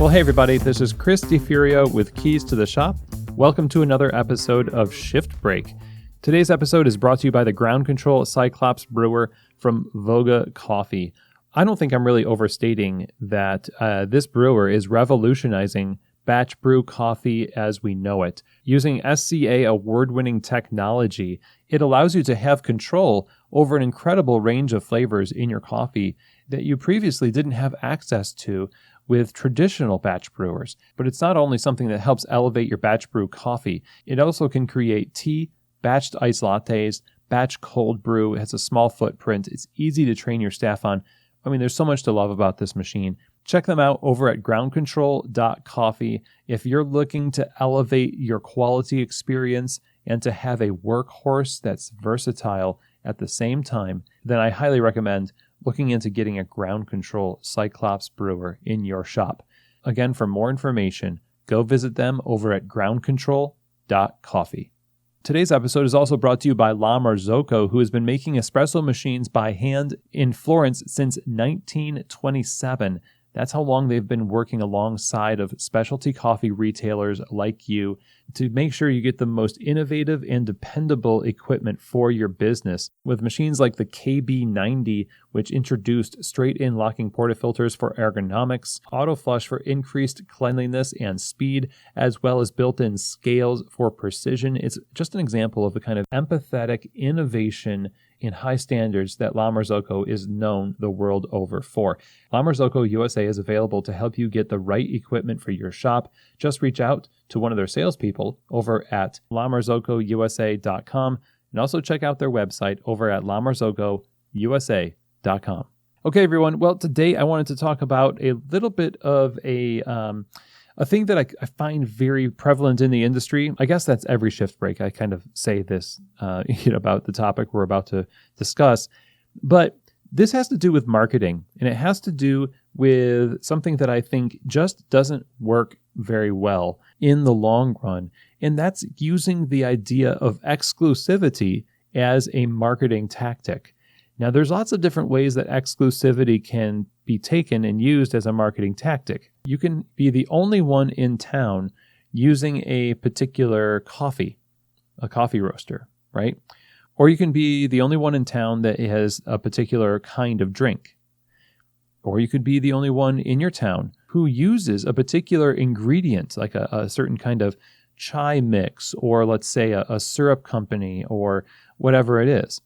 Well, hey everybody, this is Chris DiFurio with Keys to the Shop. Welcome to another episode of Shift Break. Today's episode is brought to you by the Ground Control Cyclops Brewer from Voga Coffee. I don't think I'm really overstating that this brewer is revolutionizing batch brew coffee as we know it. Using SCA award-winning technology, it allows you to have control over an incredible range of flavors in your coffee that you previously didn't have access to with traditional batch brewers. But it's not only something that helps elevate your batch brew coffee, it also can create tea, batched iced lattes, batch cold brew. It has a small footprint. It's easy to train your staff on. I mean, there's so much to love about this machine. Check them out over at groundcontrol.coffee. If you're looking to elevate your quality experience and to have a workhorse that's versatile at the same time, then I highly recommend looking into getting a Ground Control Cyclops brewer in your shop. Again, for more information, go visit them over at groundcontrol.coffee. Today's episode is also brought to you by La Marzocco, who has been making espresso machines by hand in Florence since 1927. That's how long they've been working alongside of specialty coffee retailers like you to make sure you get the most innovative and dependable equipment for your business. With machines like the KB90, which introduced straight-in locking portafilters for ergonomics, auto flush for increased cleanliness and speed, as well as built-in scales for precision. It's just an example of the kind of empathetic innovation in high standards that La Marzocco is known the world over for. La Marzocco USA is available to help you get the right equipment for your shop. Just reach out to one of their salespeople over at lamarzoccoUSA.com and also check out their website over at lamarzoccoUSA.com. Okay, everyone. Well, today I wanted to talk about a little bit of a thing that I find very prevalent in the industry. I guess that's every shift break. I kind of say this about the topic we're about to discuss. But this has to do with marketing, and it has to do with something that I think just doesn't work very well in the long run, and that's using the idea of exclusivity as a marketing tactic. Now, there's lots of different ways that exclusivity can be taken and used as a marketing tactic. You can be the only one in town using a particular coffee, a coffee roaster, right? Or you can be the only one in town that has a particular kind of drink. Or you could be the only one in your town who uses a particular ingredient, like a certain kind of chai mix, or let's say a syrup company, or whatever it is.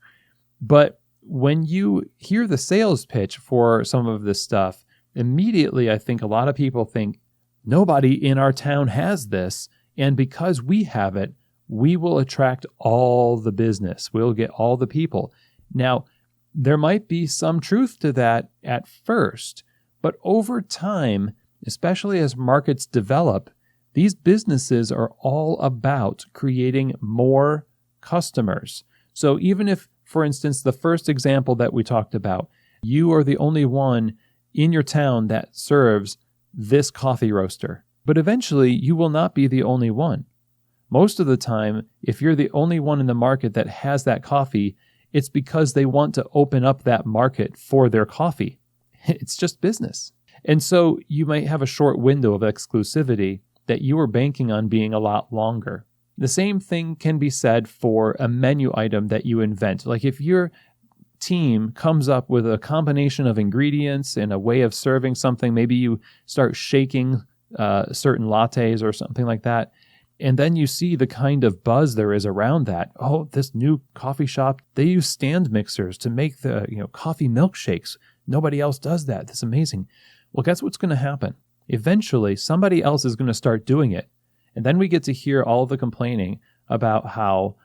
But when you hear the sales pitch for some of this stuff, immediately I think a lot of people think, nobody in our town has this, and because we have it, we will attract all the business. We'll get all the people. Now, there might be some truth to that at first, but over time, especially as markets develop, these businesses are all about creating more customers. So even if, for instance, the first example that we talked about, you are the only one in your town that serves this coffee roaster, but eventually you will not be the only one. Most of the time, if you're the only one in the market that has that coffee, it's because they want to open up that market for their coffee. It's just business. And so you might have a short window of exclusivity that you are banking on being a lot longer. The same thing can be said for a menu item that you invent. Like if your team comes up with a combination of ingredients and a way of serving something, maybe you start shaking certain lattes or something like that, and then you see the kind of buzz there is around that. Oh, this new coffee shop, they use stand mixers to make the coffee milkshakes. Nobody else does that. That's amazing. Well, guess what's going to happen? Eventually, somebody else is going to start doing it. And then we get to hear all the complaining about how,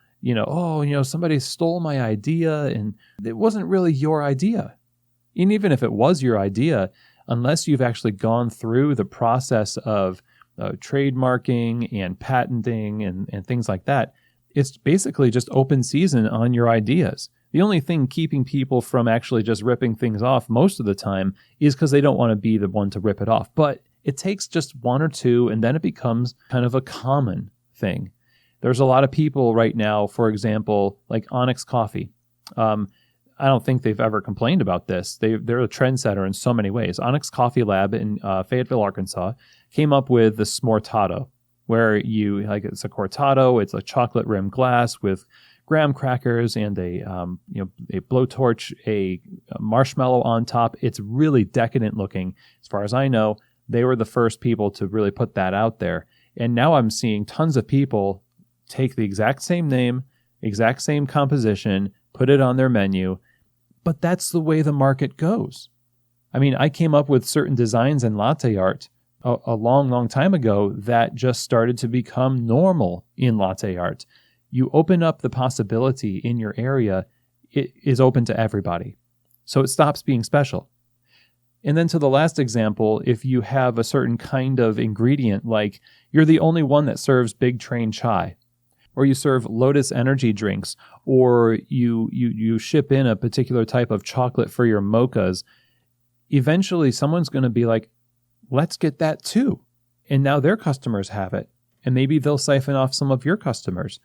somebody stole my idea and it wasn't really your idea. And even if it was your idea, unless you've actually gone through the process of trademarking and patenting and things like that, it's basically just open season on your ideas. The only thing keeping people from actually just ripping things off most of the time is because they don't want to be the one to rip it off. But it takes just one or two, and then it becomes kind of a common thing. There's a lot of people right now, for example, like Onyx Coffee. I don't think they've ever complained about this. They're a trendsetter in so many ways. Onyx Coffee Lab in Fayetteville, Arkansas, came up with the Smortato, where it's a cortado, it's a chocolate rimmed glass with graham crackers and a blowtorch, a marshmallow on top. It's really decadent looking. As far as I know, they were the first people to really put that out there. And now I'm seeing tons of people take the exact same name, exact same composition, put it on their menu, but that's the way the market goes. I mean, I came up with certain designs in latte art a long, long time ago that just started to become normal in latte art. You open up the possibility in your area, it is open to everybody. So it stops being special. And then to the last example, if you have a certain kind of ingredient, like you're the only one that serves Big Train chai, or you serve Lotus energy drinks, or you ship in a particular type of chocolate for your mochas, eventually someone's going to be like, let's get that too. And now their customers have it. And maybe they'll siphon off some of your customers.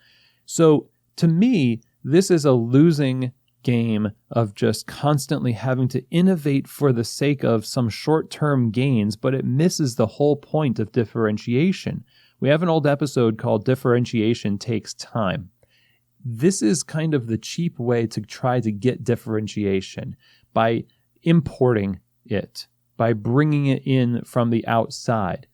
So to me, this is a losing game of just constantly having to innovate for the sake of some short-term gains, but it misses the whole point of differentiation. We have an old episode called Differentiation Takes Time. This is kind of the cheap way to try to get differentiation by importing it, by bringing it in from the outside,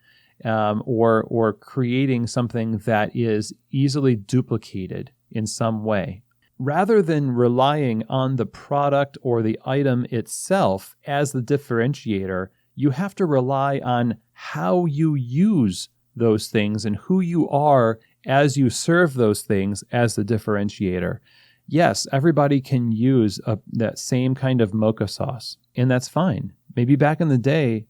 or creating something that is easily duplicated in some way. Rather than relying on the product or the item itself as the differentiator, you have to rely on how you use those things and who you are as you serve those things as the differentiator. Yes, everybody can use that same kind of mocha sauce, and that's fine. Maybe back in the day,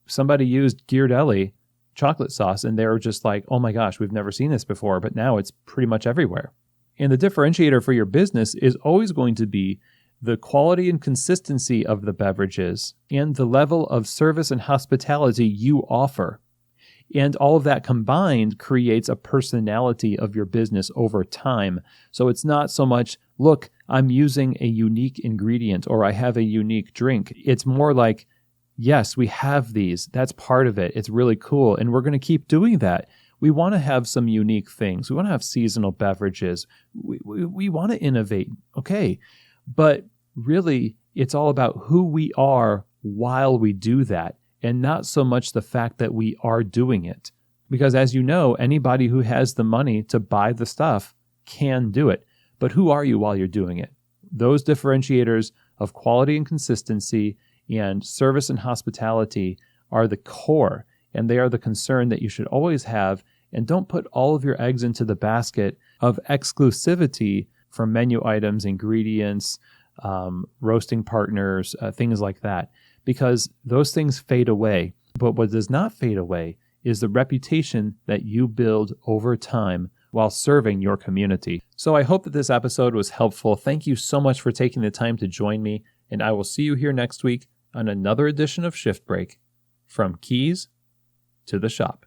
somebody used Ghirardelli chocolate sauce, and they were just like, oh my gosh, we've never seen this before, but now it's pretty much everywhere. And the differentiator for your business is always going to be the quality and consistency of the beverages and the level of service and hospitality you offer. And all of that combined creates a personality of your business over time. So it's not so much, look, I'm using a unique ingredient or I have a unique drink. It's more like, yes, we have these. That's part of it. It's really cool. And we're going to keep doing that. We want to have some unique things. We want to have seasonal beverages. We want to innovate. Okay. But really, it's all about who we are while we do that, and not so much the fact that we are doing it. Because as you know, anybody who has the money to buy the stuff can do it. But who are you while you're doing it? Those differentiators of quality and consistency and service and hospitality are the core, and they are the concern that you should always have. And don't put all of your eggs into the basket of exclusivity for menu items, ingredients, roasting partners, things like that, because those things fade away. But what does not fade away is the reputation that you build over time while serving your community. So I hope that this episode was helpful. Thank you so much for taking the time to join me, and I will see you here next week on another edition of Shift Break, from keys to the shop.